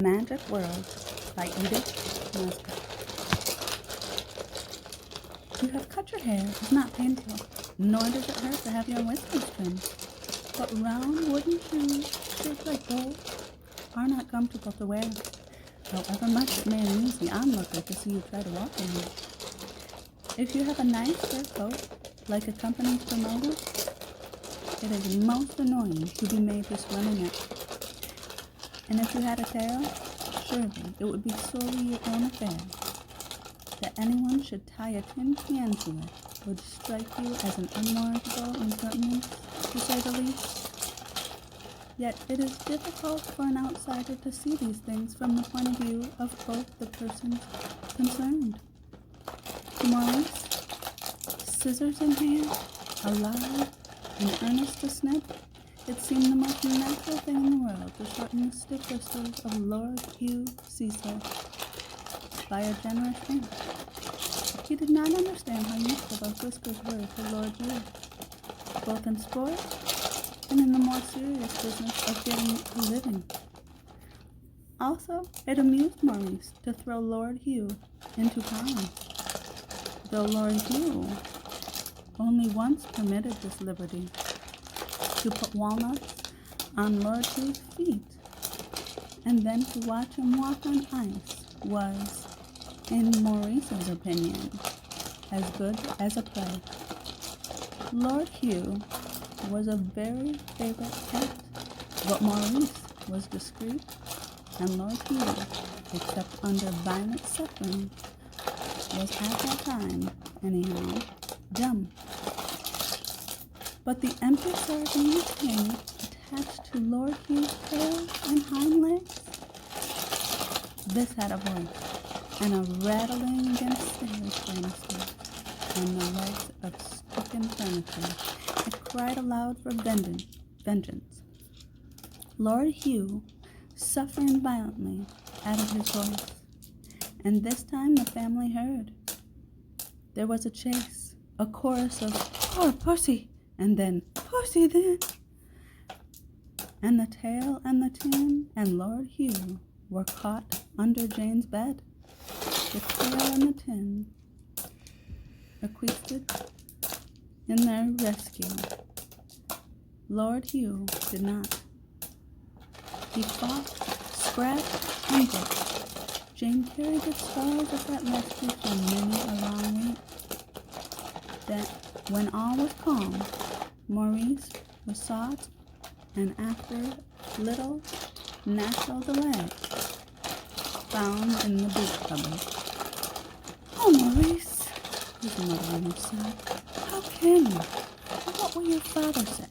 Magic World by Edith Nesbit. To have cut your hair is not painful, nor does it hurt to have your whiskers trimmed. But round wooden shoes, shaped like gold, are not comfortable to wear, however much it may amuse the onlooker to see you try to walk in them. If you have a nice fur coat, like a company's promoter, it is most annoying to be made to swim in it. And if you had a tail, surely it would be solely your own affair. That anyone should tie a tin can to it would strike you as an unwarrantable impertinence, to say the least. Yet it is difficult for an outsider to see these things from the point of view of both the persons concerned. To Maurice, scissors in hand, alive and earnest to snip, it seemed the most natural thing in the world to shorten the stiff whiskers of Lord Hugh Cecil by a generous hand. He did not understand how useful those whiskers were to Lord Hugh, both in sport and in the more serious business of getting a living. Also, it amused Maurice to throw Lord Hugh into pond, though Lord Hugh only once permitted this liberty. To put walnuts on Lord Hugh's feet, and then to watch him walk on ice was, in Maurice's opinion, as good as a play. Lord Hugh was a very favorite pet, but Maurice was discreet, and Lord Hugh, except under violent suffering, was at that time, anyhow, dumb. But the empty sardine tin attached to Lord Hugh's tail and hind legs, this had a voice, and a rattling against stairs banister on the legs of stricken furniture. It cried aloud for vengeance. Lord Hugh, suffering violently, added his voice, and this time the family heard. There was a chase, a chorus of "Poor pussy!" and then "Pussy then!" And the tail and the tin and Lord Hugh were caught under Jane's bed, the tail and the tin bequeathed in their rescue. Lord Hugh did not. He fought, scratched, and bit. Jane carried the scars of that rescue for many a long week. Then, when all was calm, Maurice was sought, and after little natural delay, found in the boot cupboard. "Oh, Maurice," his mother said, "how can you? What will your father say?"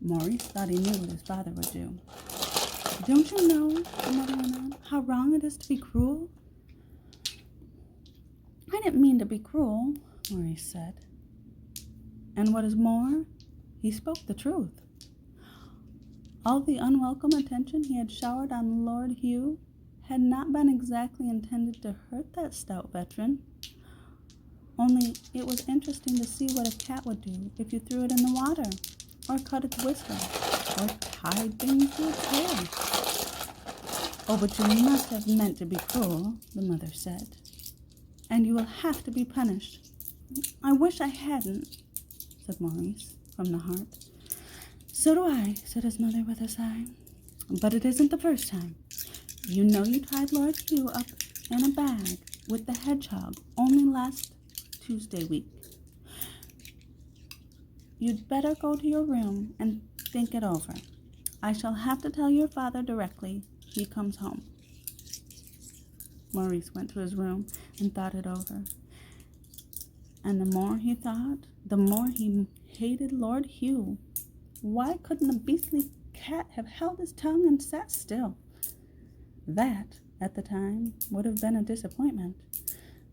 Maurice thought he knew what his father would do. "Don't you know," the mother went on, "how wrong it is to be cruel?" "I didn't mean to be cruel," Maurice said. And what is more, he spoke the truth. All the unwelcome attention he had showered on Lord Hugh had not been exactly intended to hurt that stout veteran. Only it was interesting to see what a cat would do if you threw it in the water, or cut its whiskers, or tied things to its hair. "Oh, but you must have meant to be cruel," the mother said, "and you will have to be punished." "I wish I hadn't," said Maurice, from the heart. "So do I," said his mother with a sigh. "But it isn't the first time. You know you tied Lord Hugh up in a bag with the hedgehog only last Tuesday week. You'd better go to your room and think it over. I shall have to tell your father directly he comes home." Maurice went to his room and thought it over. And the more he thought, the more he hated Lord Hugh. Why couldn't the beastly cat have held his tongue and sat still? That, at the time, would have been a disappointment.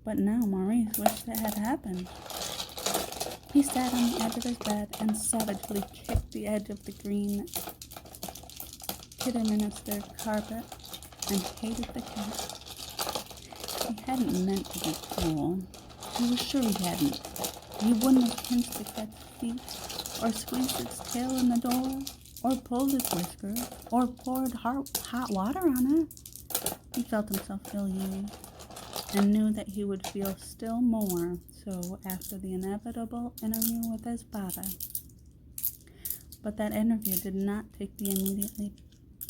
But now Maurice wished it had happened. He sat on the edge of his bed and savagely kicked the edge of the green Kidderminster carpet and hated the cat. He hadn't meant to be cruel. He was sure he hadn't. He wouldn't have pinched the cat's feet or squeezed its tail in the door. or pulled his whiskers, or poured hot water on it. He felt himself ill-used, and knew that he would feel still more so after the inevitable interview with his father. But that interview did not take the immediately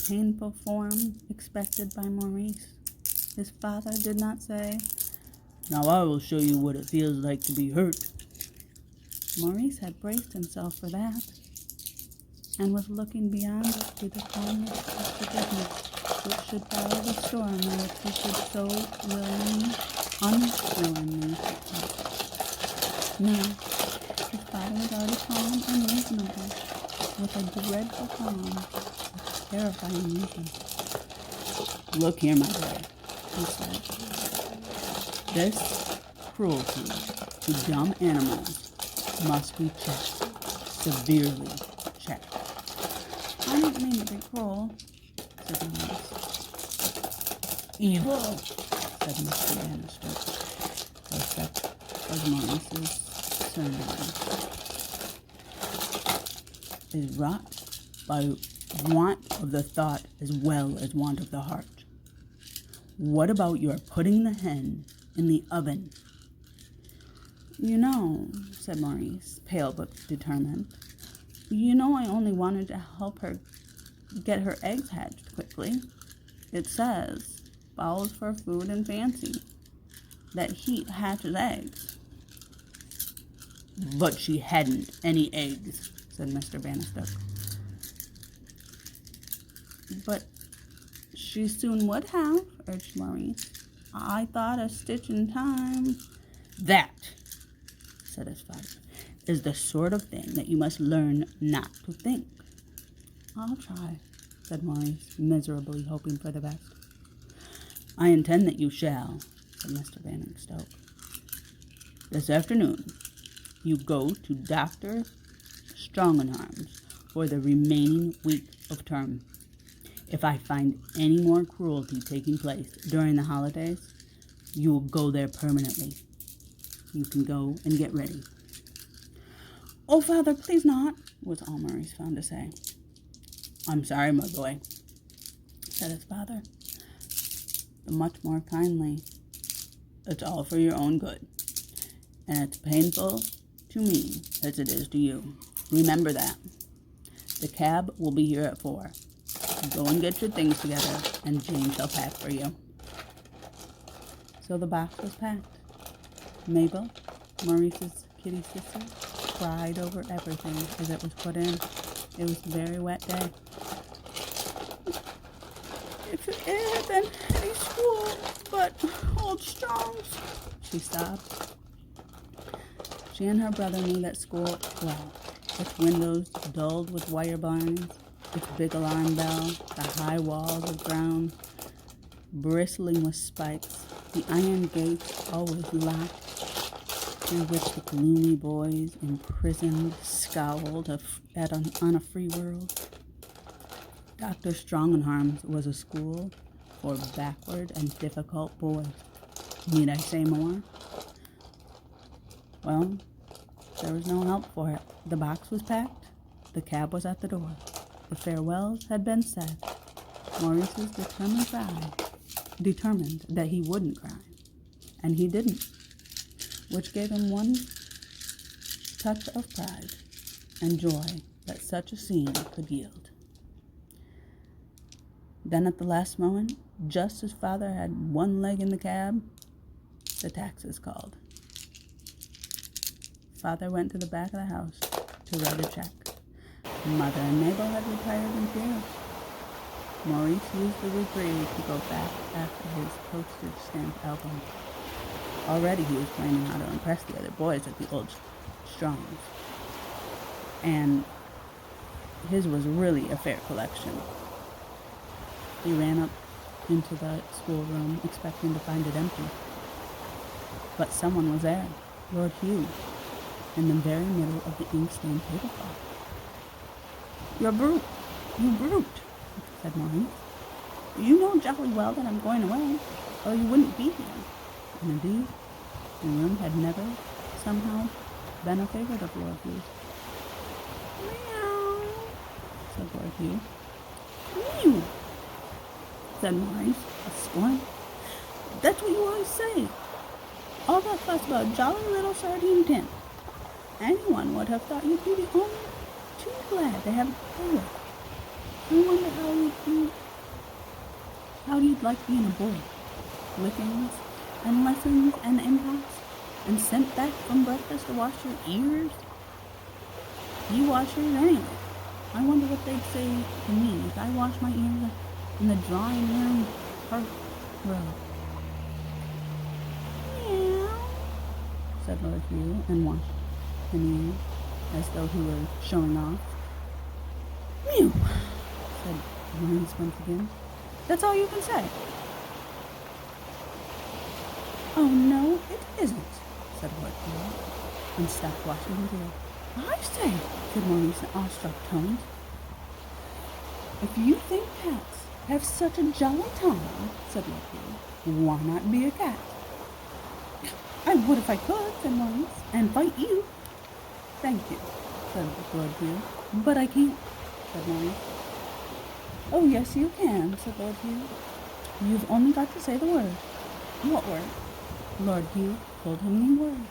painful form expected by Maurice. His father did not say, "Now I will show you what it feels like to be hurt." Maurice had braced himself for that, and was looking beyond it to the calmness of forgiveness which should follow the storm in which he should so unwillingly take part. Now, his father was already calm and reasonable, with a dreadful calm, a terrifying reason. "Look here, my boy," he said. "This cruelty to dumb animals must be checked, severely checked." "I don't mean to be cruel," said Maurice. "Evil," said Mr. Bannister, for such was Maurice's surname, "is wrought by want of the thought as well as want of the heart. What about your putting the hen in the oven?" "You know," said Maurice, pale but determined, "you know I only wanted to help her get her eggs hatched quickly. It says, fowls for food and fancy, that heat hatches eggs." "But she hadn't any eggs," said Mr. Bannister. "But she soon would have," urged Maurice. "I thought a stitch in time." "That," said his father, "is the sort of thing that you must learn not to think." "I'll try," said Maurice, miserably hoping for the best. "I intend that you shall," said Mr. Bannister. "This afternoon you go to Dr. Strongenharm's for the remaining week of term. If I find any more cruelty taking place during the holidays, you will go there permanently. You can go and get ready." "Oh, Father, please not," was all Maurice found to say. "I'm sorry, my boy," said his father, but much more kindly. "It's all for your own good, and it's painful to me as it is to you. Remember that. The cab will be here at 4. Go and get your things together, and Jane shall pack for you." So the box was packed. Mabel, Maurice's kitty sister, cried over everything as it was put in. It was a very wet day. "If it had been any school but Old Strong's," she sobbed. She and her brother knew that school well. Its windows dulled with wire blinds, its big alarm bell, the high walls of ground bristling with spikes, the iron gates always locked, through which the gloomy boys imprisoned scowled on a free world. Dr. Strongenharm's was a school for backward and difficult boys. Need I say more? Well, there was no help for it. The box was packed. The cab was at the door. The farewells had been said. Maurice's determined that he wouldn't cry, and he didn't, which gave him one touch of pride and joy that such a scene could yield. Then at the last moment, just as father had one leg in the cab, the taxis called. Father went to the back of the house to write a check. Mother and Mabel had retired in tears. Maurice used the reprieve to go back after his postage stamp album. Already he was planning how to impress the other boys at the Old Strongs, and his was really a fair collection. He ran up into the schoolroom expecting to find it empty. But someone was there, Lord Hugh, in the very middle of the ink-stained tablecloth. "You brute," said Maurice. "You know jolly well that I'm going away, or you wouldn't be here." And indeed, the room had never, somehow, been a favorite of Lord Hugh's. "Meow," said Lord Hugh. You, said Maurice, with scorn. That's what you always say. All that fuss about jolly little sardine tin. Anyone would have thought you'd be the only too glad to have it play with. I wonder how you'd like being a boy. Lickings and lessons and impacts, and sent back from breakfast to wash your ears. You wash yours anyway. I wonder what they'd say to me if I washed my ears in the drawing room park row. Meow, said Lord Hugh, and washed an ear as though he were showing off. Mew, said Maurice once again. That's all you can say. Oh, no, it isn't, said Lord Hugh, and stopped washing his ear. I say, said Maurice in awestruck tones, if you think cats have such a jolly time, said Lord Hugh, why not be a cat? I would if I could, said Maurice, and fight you. Thank you, said Lord Hugh, but I can't, said Maurice. Oh, yes, you can, said Lord Hugh. You've only got to say the word. What word? Lord Hugh told him the word.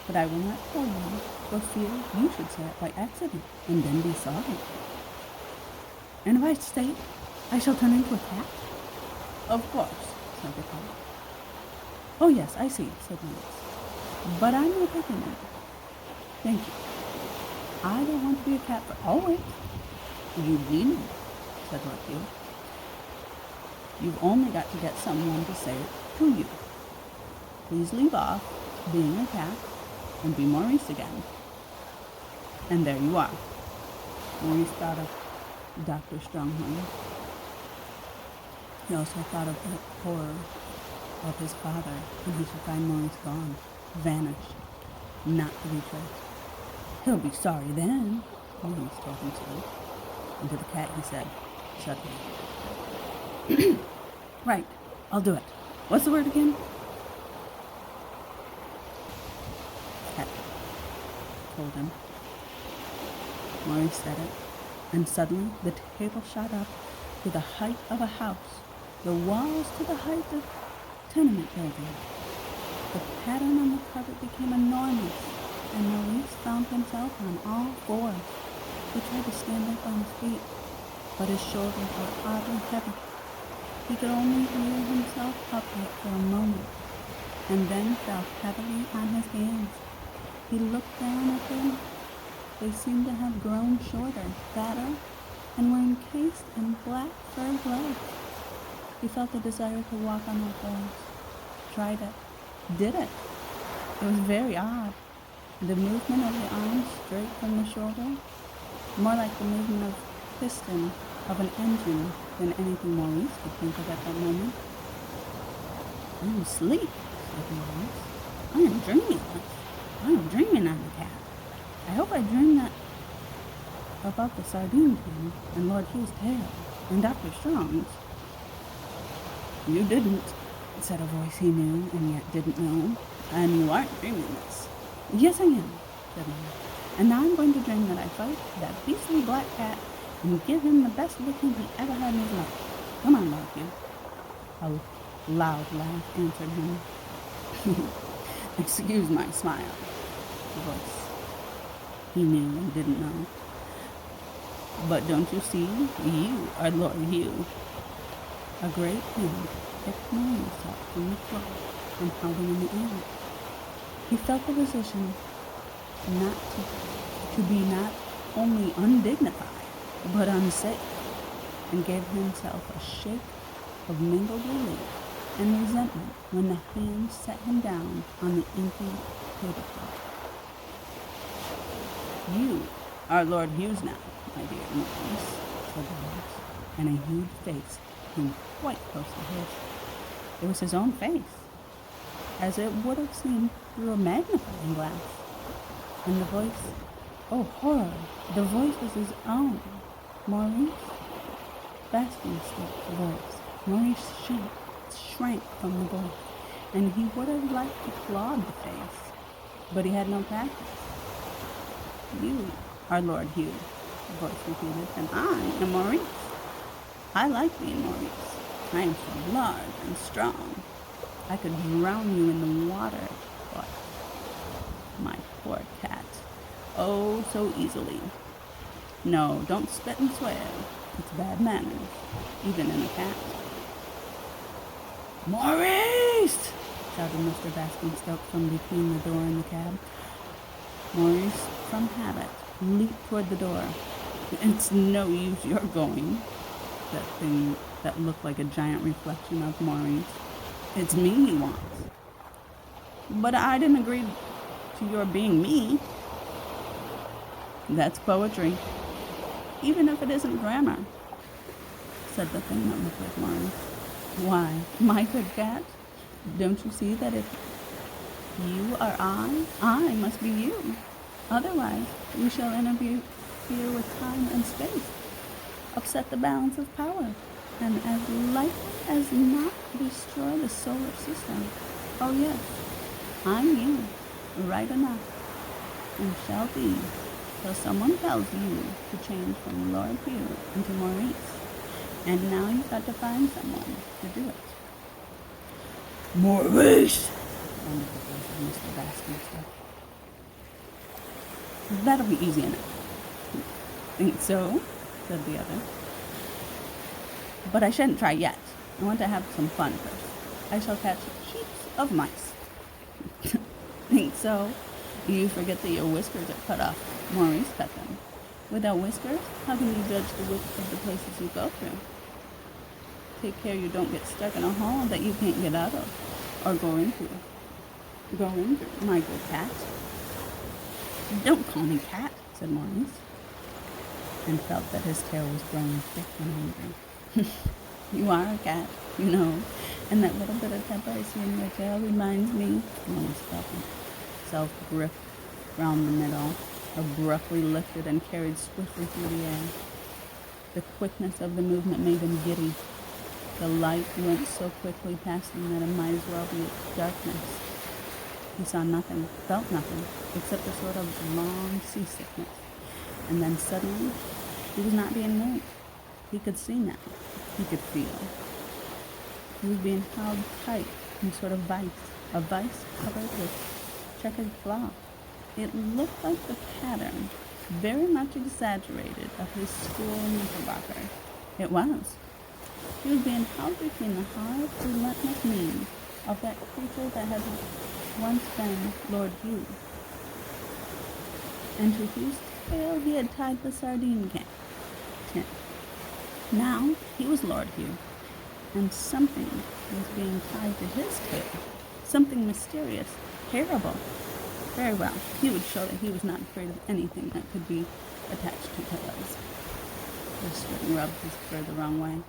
But I will not tell you, for fear you should say it by accident, and then be sorry. And if I say it, I shall turn into a cat? Of course, said the cat. Oh, yes, I see, said Maurice. But I'm not taking it. Thank you. I don't want to be a cat for always. You needn't, said Lord Hugh. You've only got to get someone to say it to you. Please leave off being a cat and be Maurice again. And there you are. Maurice thought of Dr. Stronghorn. He also thought of the horror of his father when he should find Maurice gone, vanished, not to be traced. He'll be sorry then, Maurice told himself. And to the cat he said, suddenly, right, I'll do it. What's the word again? Cat told him. Maurice said it, and suddenly the table shot up to the height of a house, the walls to the height of tenement building. The pattern on the carpet became enormous, and Maurice found himself on all fours. He tried to stand up on his feet, but his shoulders were oddly heavy. He could only rear himself upright for a moment, and then fell heavily on his hands. He looked down at them. They seemed to have grown shorter, fatter, and were encased in black fur gloves. He felt the desire to walk on all fours. Tried it. Did it. It was very odd. The movement of the arms straight from the shoulder, more like the movement of piston of an engine than anything Maurice could think of at that moment. I am asleep, said Maurice. I am dreaming this. I am dreaming I'm a cat. I hope I dreamed that about the sardine tin and Lord Hugh's tail and Dr. Strong's. You didn't, said a voice he knew and yet didn't know. And you aren't dreaming this. Yes, I am, said Maurice. And now I'm going to dream that I fight that beastly black cat and give him the best licking he ever had in his life. Come on, Lord Hugh. A loud laugh answered him. Excuse my smile, the voice he knew and didn't know. But don't you see, you are Lord Hugh. A great hand picked Maurice up from the floor and held him in the air. He felt the position to be not only undignified, but unsafe, and gave himself a shake of mingled relief and resentment when the hand set him down on the inky tablecloth. You are Lord Hugh's now, my dear Maurice, said the voice, and a huge face came quite close to his. It was his own face, as it would have seemed through a magnifying glass. And the voice, oh horror, the voice was his own. Maurice? Basking stick voice. Maurice shrank from the voice, and he would have liked to claw the face, but he had no practice. You are Lord Hugh, the voice repeated, and I am Maurice. I like being Maurice. I am so large and strong. I could drown you in the water, but my poor cat, oh, so easily. No, don't spit and swear. It's bad manners, even in a cat. Maurice! Shouted Mr. Baskin-Stokes from between the door and the cab. Maurice, from habit, leaped toward the door. It's no use your going. That thing that looked like a giant reflection of Maurice. It's me he wants. But I didn't agree to your being me. That's poetry. Even if it isn't grammar, said the thing that looked like Maurice. Why, my good cat, don't you see that if you are I must be you. Otherwise, we shall interfere with time and space, upset the balance of power, and as likely as not destroy the solar system. Oh yes, I'm you, right enough, and shall be, till someone tells you to change from Lord Hugh into Maurice. And now you've got to find someone to do it. Maurice! Wondered the voice of Mr. Baskin-Stokes. That'll be easy enough. Think so? Said the other. But I shouldn't try yet. I want to have some fun first. I shall catch heaps of mice. Think so? You forget that your whiskers are cut off. Maurice cut them. Without whiskers, how can you judge the width of the places you go through? Take care you don't get stuck in a hole that you can't get out of, or go into, my good cat. Don't call me cat, said Maurice, and felt that his tail was growing thick and hungry. You are a cat, you know, and that little bit of temper I see in your tail reminds me. Maurice felt himself grip round the middle, abruptly lifted and carried swiftly through the air. The quickness of the movement made him giddy. The light went so quickly past him that it might as well be darkness. He saw nothing, felt nothing, except a sort of long seasickness. And then suddenly, he was not being moved. He could see now. He could feel. He was being held tight in a sort of vice, a vice covered with checkered cloth. It looked like the pattern, very much exaggerated, of his school knickerbocker. It was. He was being held between the hard, relentless knees of that creature that had once been Lord Hugh, and to whose tail he had tied the sardine tin. Now he was Lord Hugh, and something was being tied to his tail, something mysterious, terrible. Very well, he would show that he was not afraid of anything that could be attached to pillows. The string rubbed his fur the wrong way.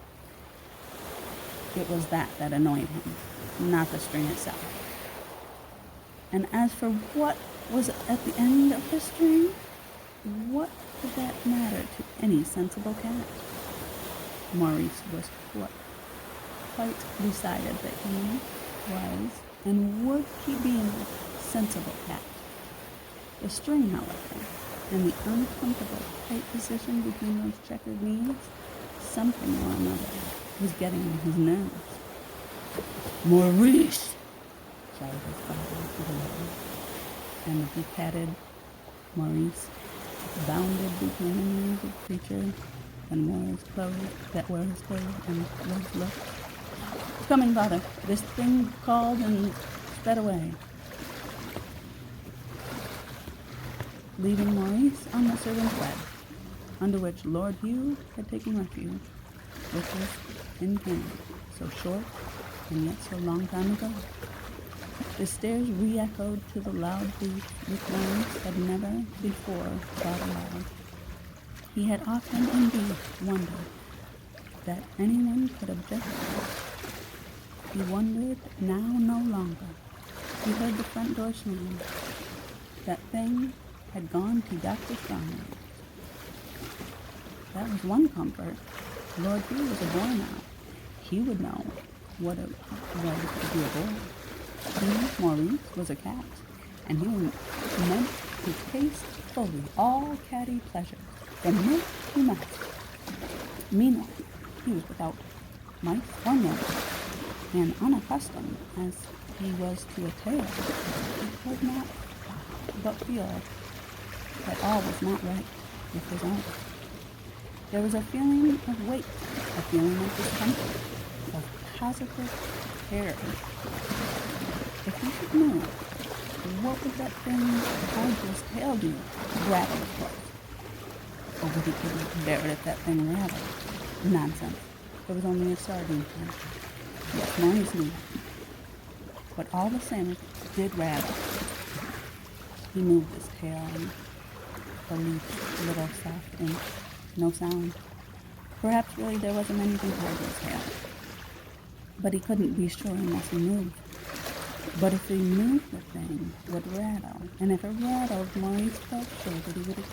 It was that annoyed him, not the string itself. And as for what was at the end of the string, what did that matter to any sensible cat? Maurice was quite decided that he was and would keep being a sensible cat. The string, however, and the uncomfortable tight position between those checkered knees, something or another was getting on his nerves. Maurice! Shouted his father to the lady, and the patted Maurice bounded between the knees of the creature and wore his clothes, and was looked. Coming, father, this thing called and sped away, leaving Maurice on the servant's bed, under which Lord Hugh had taken refuge, which was in Canada, so short and yet so long time ago. The stairs re-echoed to the loud boots which Maurice had never before thought aloud. He had often indeed wondered that anyone could object to it. He wondered now no longer. He heard the front door slam. That thing had gone to Dr. Strong's. That was one comfort. Lord Hugh was a boy now. He would know what it was to be a boy. He, Maurice, was a cat, and he meant to taste fully all catty pleasures. from milk to mess. Meanwhile, he was without mice or milk, and unaccustomed as he was to a tail, he could not but feel that all was not right with his own. There was a feeling of weight, a feeling of discomfort, of positive terror. If he should move, what would that thing behind his tail do? Rattle, of course. Or would he couldn't bear it if that thing rattled? Nonsense. It was only a sardine can. Yes, Maurice knew. But all the same, it did rattle. He moved his tail and released a little soft ink. No sound. Perhaps really there wasn't anything toward his tail. But he couldn't be sure unless he moved. But if he moved, the thing would rattle. And if it rattled, Maurice felt sure that he would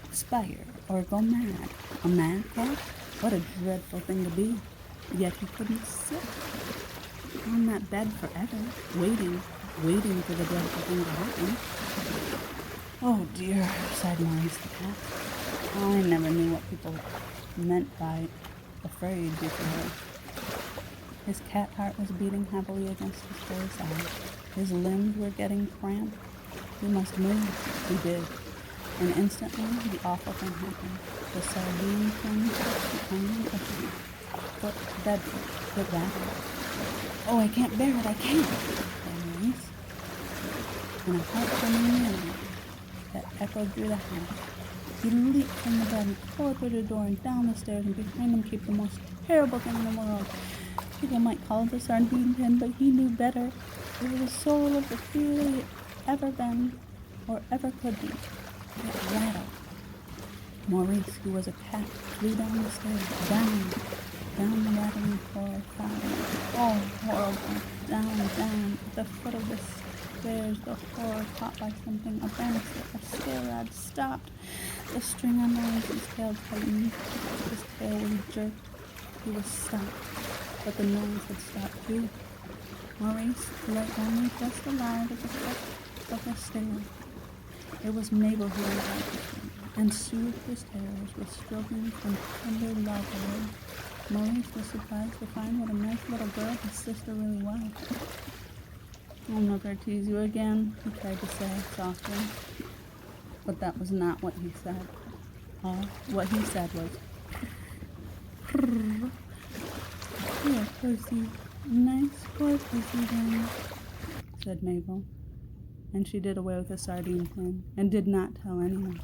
expire or go mad. A mad cat? What a dreadful thing to be. Yet he couldn't sit on that bed forever, waiting for the dreadful thing to happen. Oh dear, sighed Maurice the cat. I never knew what people meant by afraid before. His cat heart was beating heavily against his furry side. His limbs were getting cramped. He must move. He did. And instantly, the awful thing happened. The sardine tin touched the iron of the bed foot. It rattled. Oh, I can't bear it, I can't, said Maurice. And a heart-burning yell that echoed through the house. He leaped from the bed and tore through the door and down the stairs, and behind him came the most terrible thing in the world. People might call it a sardine tin, but he knew better. It was the soul of the fear he had ever been or ever could be. It rattled. Maurice, who was a cat, flew down the stairs, down the rattling floor, oh, horrible, down, at the foot of the stairs, the horror caught by something, a banister, a stair rod stopped. The string on Maurice's tail tightened. His tail was jerked. He was stopped, but the noise had stopped too. Maurice lay only just alive at the foot of the stairs. It was Mabel who untied him and soothed his terrors with strokings and tender love. Maurice was surprised to find what a nice little girl his sister really was. I'll never tease you again, he tried to say softly. But that was not what he said. What he said was, "Poor pussy, nice poor pussy then," said Mabel. And she did away with the sardine tin and did not tell anyone.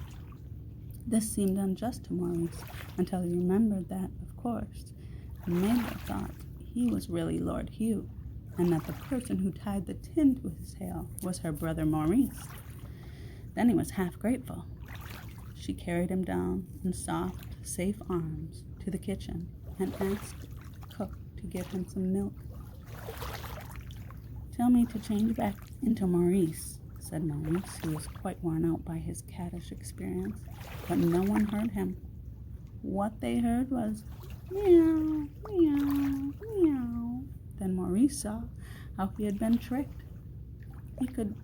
This seemed unjust to Maurice until he remembered that, of course, Mabel thought he was really Lord Hugh, and that the person who tied the tin to his tail was her brother Maurice. Then he was half grateful. She carried him down in soft, safe arms to the kitchen and asked cook to give him some milk. "Tell me to change back into Maurice," said Maurice, who was quite worn out by his cattish experience. But no one heard him. What they heard was meow, meow, meow. Then Maurice saw how he had been tricked. He could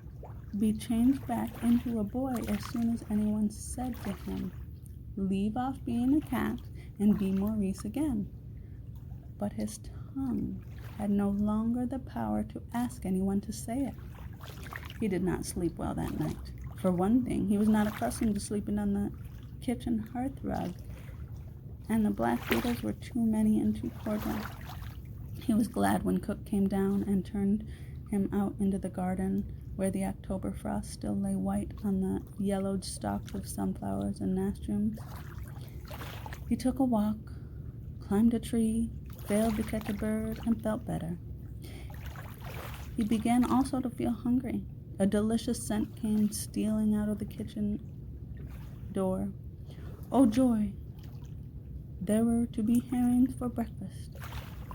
be changed back into a boy as soon as anyone said to him, "Leave off being a cat and be Maurice again." But his tongue had no longer the power to ask anyone to say it. He did not sleep well that night. For one thing, he was not accustomed to sleeping on the kitchen hearthrug, and the black beetles were too many and too cordial. He was glad when Cook came down and turned him out into the garden, where the October frost still lay white on the yellowed stalks of sunflowers and nasturtiums. He took a walk, climbed a tree, failed to catch a bird, and felt better. He began also to feel hungry. A delicious scent came stealing out of the kitchen door. Oh joy! There were to be herrings for breakfast.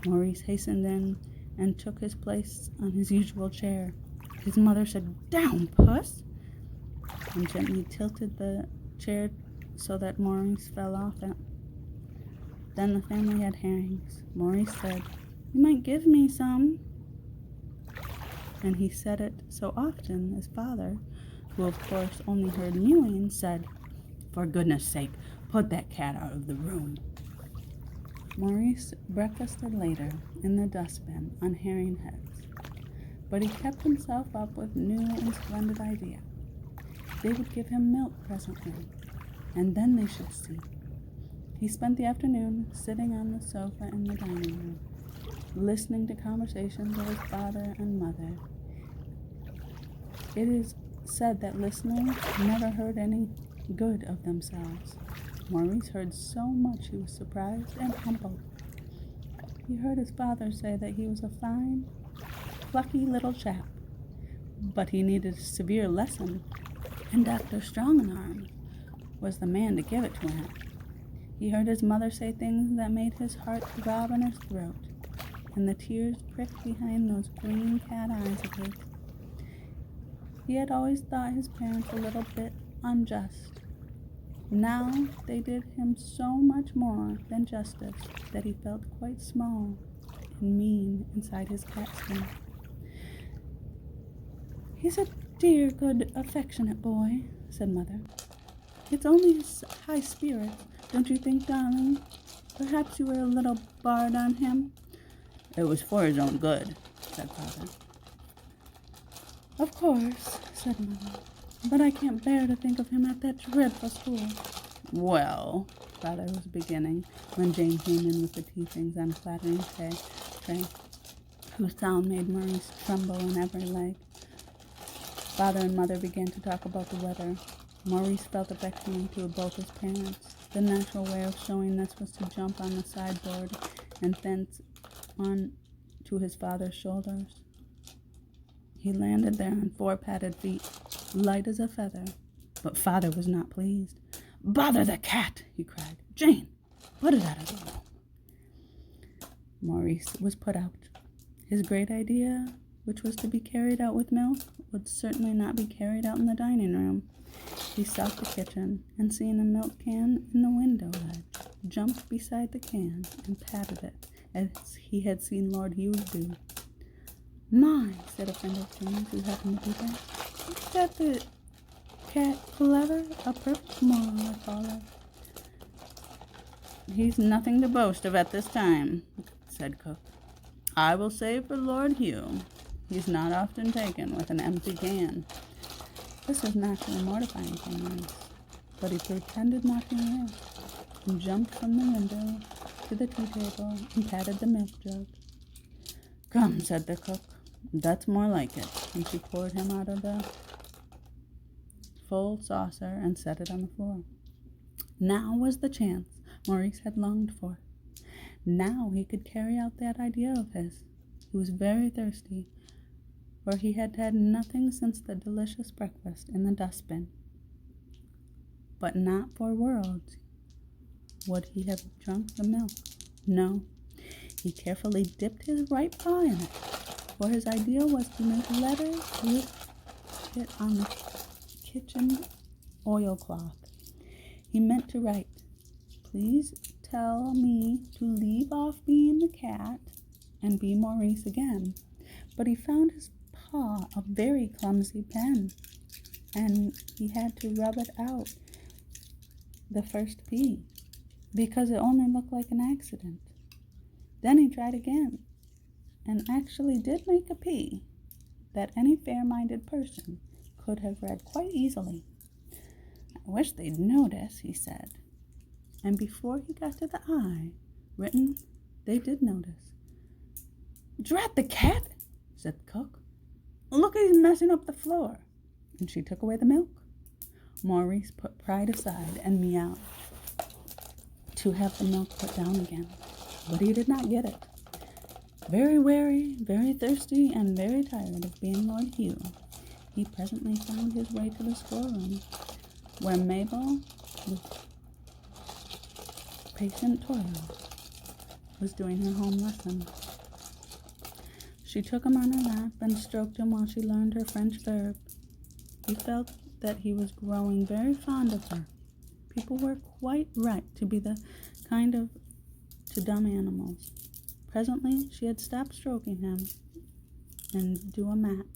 Maurice hastened in and took his place on his usual chair. His mother said, "Down, puss!" and gently tilted the chair so that Maurice fell off it. Then the family had herrings. Maurice said, "You might give me some." And he said it so often his father, who of course only heard mewing, said, "For goodness sake, Put that cat out of the room. Maurice breakfasted later in the dustbin on herring heads, but he kept himself up with new and splendid idea. They would give him milk presently, and then they should see. He spent the afternoon sitting on the sofa in the dining room, listening to conversations of his father and mother. It is said that listeners never heard any good of themselves. Maurice heard so much he was surprised and humbled. He heard his father say that he was a fine, plucky little chap, but he needed a severe lesson, and Dr. Strongarm was the man to give it to him. He heard his mother say things that made his heart throb in his throat, and the tears pricked behind those green cat eyes of his. He had always thought his parents a little bit unjust. Now they did him so much more than justice that he felt quite small and mean inside his cat skin. "He's a dear, good, affectionate boy," said Mother. "It's only his high spirits, don't you think, darling? Perhaps you were a little hard on him." "It was for his own good," said Father. "Of course," said Mother, "but I can't bear to think of him at that dreadful school." "Well," Father was beginning, when Jane came in with the tea things on a clattering tray, whose sound made Maurice tremble in every leg. Father and Mother began to talk about the weather. Maurice felt affectionately to both his parents. The natural way of showing this was to jump on the sideboard and thence on to his father's shoulders. He landed there on 4 padded feet, light as a feather, but Father was not pleased. "Bother the cat!" he cried. "Jane, put it out of the room." Maurice was put out. His great idea, which was to be carried out with milk, would certainly not be carried out in the dining room. He sought the kitchen, and seeing a milk can in the window ledge, jumped beside the can and patted it, as he had seen Lord Hugh do. "My," said a friend of Jane's who happened to be there, "isn't that the cat clever? A perfect moral, I call her." "He's nothing to boast of at this time," said Cook. "I will say for Lord Hugh, he's not often taken with an empty can." This was naturally mortifying for Maurice, but he pretended not to hear, and jumped from the window to the tea table and patted the milk jug. "Come," said the cook, "that's more like it," and she poured him out of the full saucer and set it on the floor. Now was the chance Maurice had longed for. Now he could carry out that idea of his. He was very thirsty, for he had had nothing since the delicious breakfast in the dustbin. But not for worlds would he have drunk the milk. No, he carefully dipped his right paw in it, for his idea was to make letters with it on the kitchen oilcloth. He meant to write, "Please tell me to leave off being the cat and be Maurice again." But he found his paw a very clumsy pen, and he had to rub it out the first P, because it only looked like an accident. Then he tried again, and actually did make a P that any fair-minded person could have read quite easily. "I wish they'd notice," he said. And before he got to the I written, they did notice. "Drat the cat," said the cook. "Look, he's messing up the floor." And she took away the milk. Maurice put pride aside and meowed to have the milk put down again, but he did not get it. Very weary, very thirsty, and very tired of being Lord Hugh, he presently found his way to the schoolroom, where Mabel, with patient toil, was doing her home lesson. She took him on her lap and stroked him while she learned her French verb. He felt that he was growing very fond of her. People were quite right to be the kind of to dumb animals. Presently she had stopped stroking him and do a map.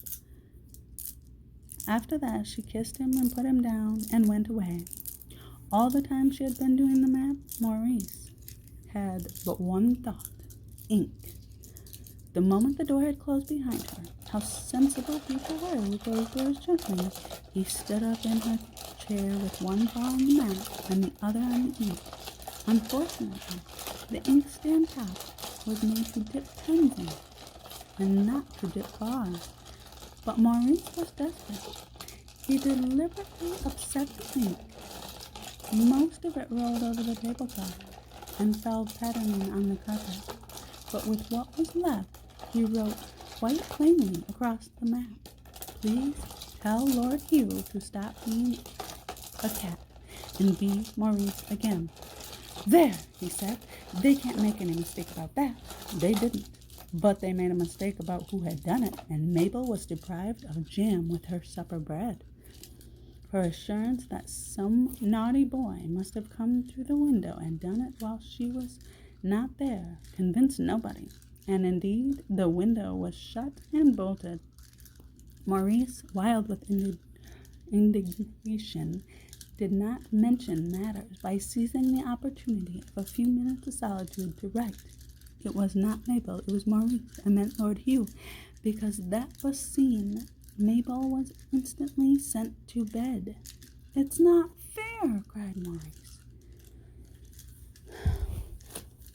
After that she kissed him and put him down and went away. All the time she had been doing the map, Maurice had but one thought: ink. The moment the door had closed behind her, how sensible people were who closed doors gently, he stood up in her chair with one paw on the map and the other on the ink. Unfortunately, the inkstand top was made to dip pens in, and not to dip bars. But Maurice was desperate. He deliberately upset the ink. Most of it rolled over the tablecloth and fell pattering on the carpet. But with what was left, he wrote quite plainly across the map: "Please tell Lord Hugh to stop being a cat and be Maurice again." "There," he said. "They can't make any mistake about that." They didn't. But they made a mistake about who had done it, and Mabel was deprived of jam with her supper bread. Her assurance that some naughty boy must have come through the window and done it while she was not there convinced nobody, and indeed the window was shut and bolted. Maurice, wild with indignation, did not mention matters by seizing the opportunity of a few minutes of solitude to write. It was not Mabel, it was Maurice. I meant Lord Hugh, because that was seen. Mabel was instantly sent to bed. "It's not fair," cried Maurice.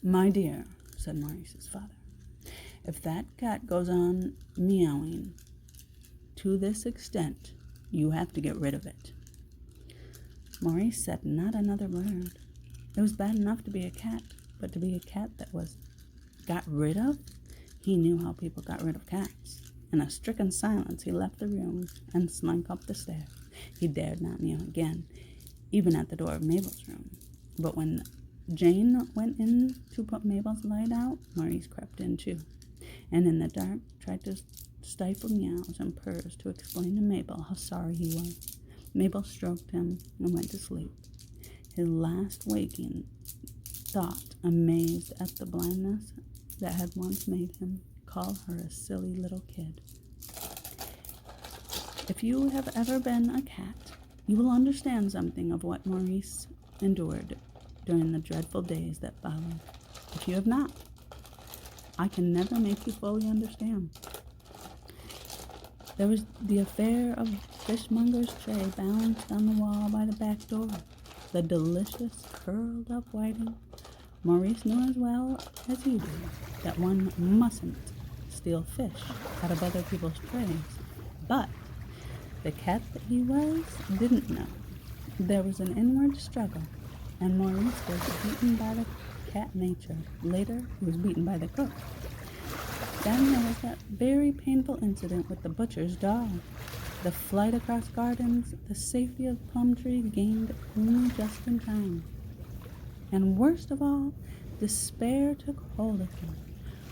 "My dear," said Maurice's father, "if that cat goes on meowing to this extent, you have to get rid of it." Maurice said not another word. It was bad enough to be a cat, but to be a cat that was got rid of? He knew how people got rid of cats. In a stricken silence, he left the room and slunk up the stairs. He dared not meow again, even at the door of Mabel's room. But when Jane went in to put Mabel's light out, Maurice crept in too, and in the dark tried to stifle meows and purrs to explain to Mabel how sorry he was. Mabel stroked him and went to sleep. His last waking thought, amazed at the blindness that had once made him call her a silly little kid. If you have ever been a cat, you will understand something of what Maurice endured during the dreadful days that followed. If you have not, I can never make you fully understand. There was the affair of fishmonger's tray balanced on the wall by the back door. The delicious curled up whiting. Maurice knew as well as he did that one mustn't steal fish out of other people's trays. But the cat that he was didn't know. There was an inward struggle, and Maurice was beaten by the cat nature. Later, he was beaten by the cook. Then there was that very painful incident with the butcher's dog. The flight across gardens, the safety of Plumtree gained only just in time. And worst of all, despair took hold of him,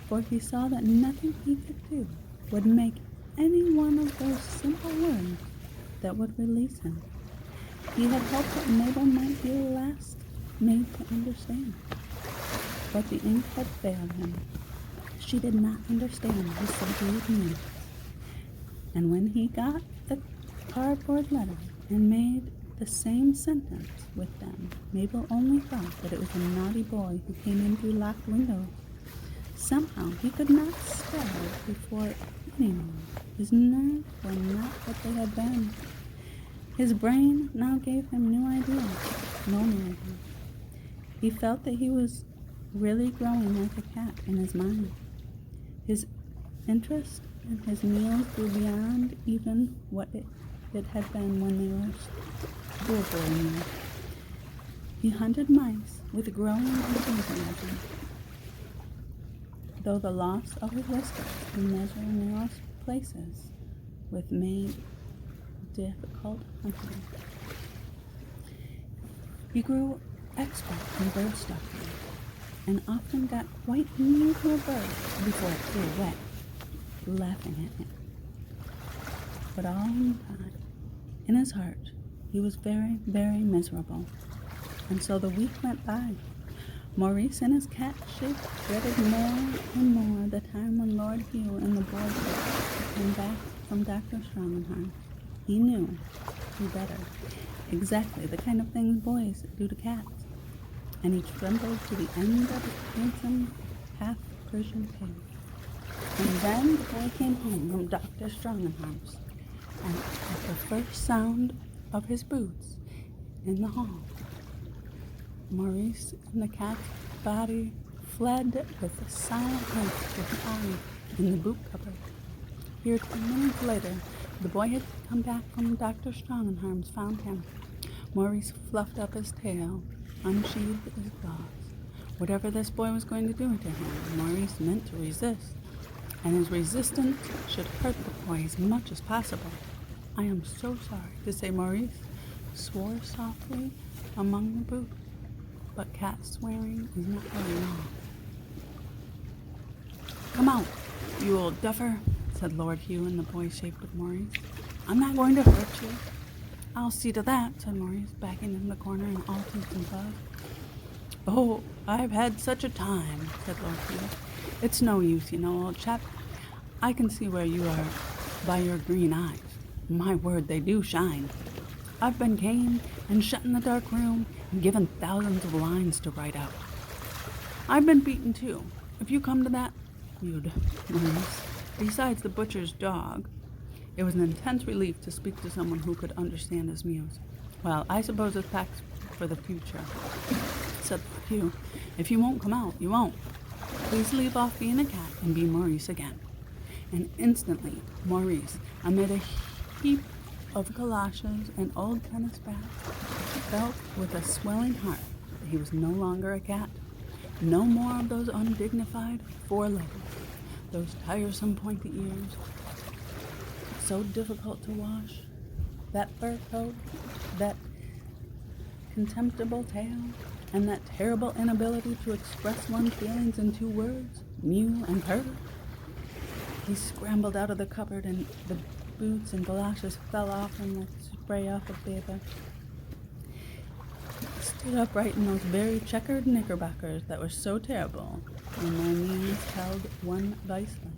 for he saw that nothing he could do would make any one of those simple words that would release him. He had hoped that Mabel might be the last made to understand, but the ink had failed him. She did not understand his subdued needs. And when he got the cardboard letter and made the same sentence with them, Mabel only thought that it was a naughty boy who came in through locked windows. Somehow he could not spell before anyone. His nerves were not what they had been. His brain now gave him new ideas, no new ideas. He felt that he was really growing like a cat in his mind. His interest in his meals grew beyond even what it had been when they were schoolboy meals. He hunted mice with growing enthusiasm, though the loss of his whiskers to measure narrow places with made difficult hunting. He grew expert in bird stalking, and often got quite near to a bird before it flew away, laughing at him. But all in time, in his heart, he was very, very miserable. And so the week went by. Maurice and his cat shape dreaded more and more the time when Lord Hugh and the boy came back from Dr. Strongenheim. He knew better. exactly the kind of things boys do to cats, and he trembled to the end of his handsome half-Persian tail. And then the boy came home from Dr. Strongenheim's, and at the first sound of his boots in the hall, Maurice and the cat's body fled with a silent haste to hide in the boot cupboard. Here, 10 minutes later, the boy had come back from Dr. Strongenheim's found him. Maurice fluffed up his tail, unsheathed his claws. Whatever this boy was going to do to him, Maurice meant to resist, and his resistance should hurt the boy as much as possible. "I am so sorry to say," Maurice swore softly among the boots, but cat swearing is not very long. "Come out, you old duffer," said Lord Hugh in the boy-shaped of Maurice. "I'm not going to hurt you." "I'll see to that," said Maurice, backing in the corner in all teeth and claws. "Oh, I've had such a time," said Lord Hugh. "It's no use, you know, old chap. I can see where you are by your green eyes. My word, they do shine. I've been caned and shut in the dark room and given thousands of lines to write out. I've been beaten too. If you come to that, you'd, Maurice. Besides the butcher's dog." It was an intense relief to speak to someone who could understand his muse. "Well, I suppose it's packed for the future," said Hugh. "If you won't come out, you won't. Please leave off being a cat and be Maurice again." And instantly, Maurice, amid a heap of galoshes and old tennis bats, felt with a swelling heart that he was no longer a cat. No more of those undignified forelegs, those tiresome pointy ears, so difficult to wash, that fur coat, that contemptible tail, and that terrible inability to express one's feelings in 2 words, mew and purr. He scrambled out of the cupboard, and the boots and galoshes fell off and like spray off of paper. He stood upright in those very checkered knickerbockers that were so terrible when their knees held one vice leg,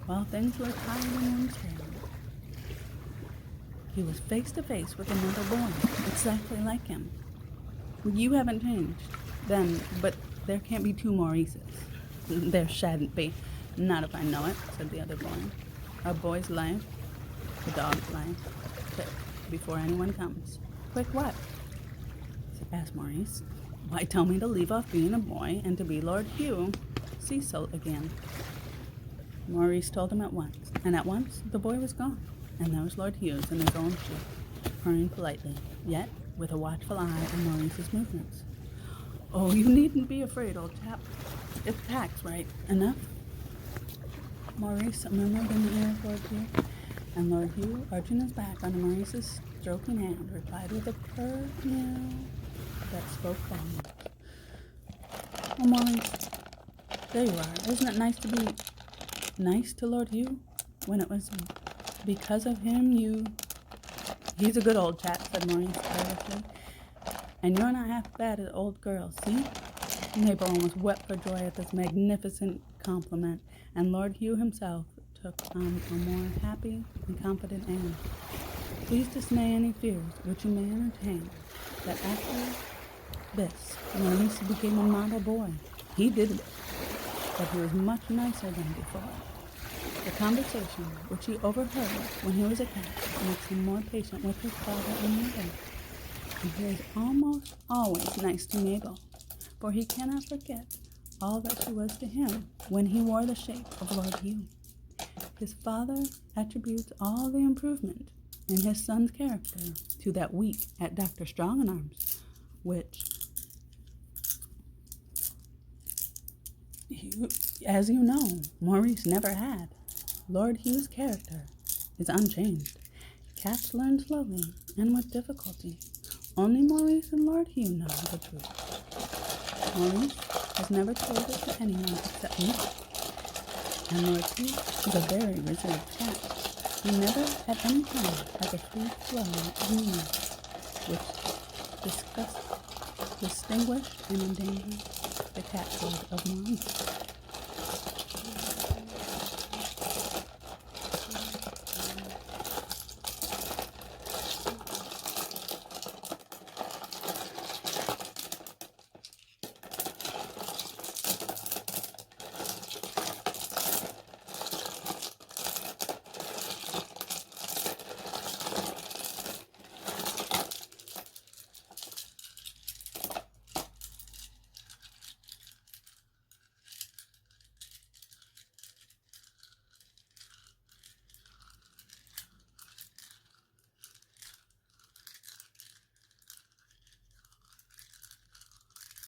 while things were tied in one's hair. He was face to face with another boy, exactly like him. "You haven't changed, then, but there can't be 2 Maurices." "There shan't be. Not if I know it," said the other boy. "A boy's life, a dog's life. Quick, before anyone comes." "Quick what?" asked Maurice. "Why, tell me to leave off being a boy and to be Lord Hugh Cecil again." Maurice told him at once, and at once the boy was gone, and there was Lord Hughes in his own shoe, purring politely, yet with a watchful eye on Maurice's movements. "Oh, you needn't be afraid, old chap. It's packed right enough." Maurice murmured in the ear of Lord Hugh, and Lord Hugh, arching his back under Maurice's stroking hand, replied with a purr meow that spoke volumes. "Oh, Maurice, there you are. Isn't it nice to be nice to Lord Hugh when it was because of him you—" "He's a good old chap," said Maurice carelessly. "And you're not half bad as old girls, see?" Mabel almost wept for joy at this magnificent compliment, and Lord Hugh himself took on a more happy and confident air. "Please dismay any fears which you may entertain that after this Maurice became a model boy. He didn't, but he was much nicer than before. The conversation which he overheard when he was a cat makes him more patient with his father and mother. And he is almost always nice to Mabel, for he cannot forget all that she was to him when he wore the shape of Lord Hugh. His father attributes all the improvement in his son's character to that week at Dr. Strongenarm's, which, as you know, Maurice never had. Lord Hugh's character is unchanged. Cats learn slowly and with difficulty. Only Maurice and Lord Hugh know the truth. Maurice has never told it to anyone except me. And Lord Hugh is a very reserved cat. He never at any time has a free flow of meaning which distinguish and endanger the cathood of Maurice.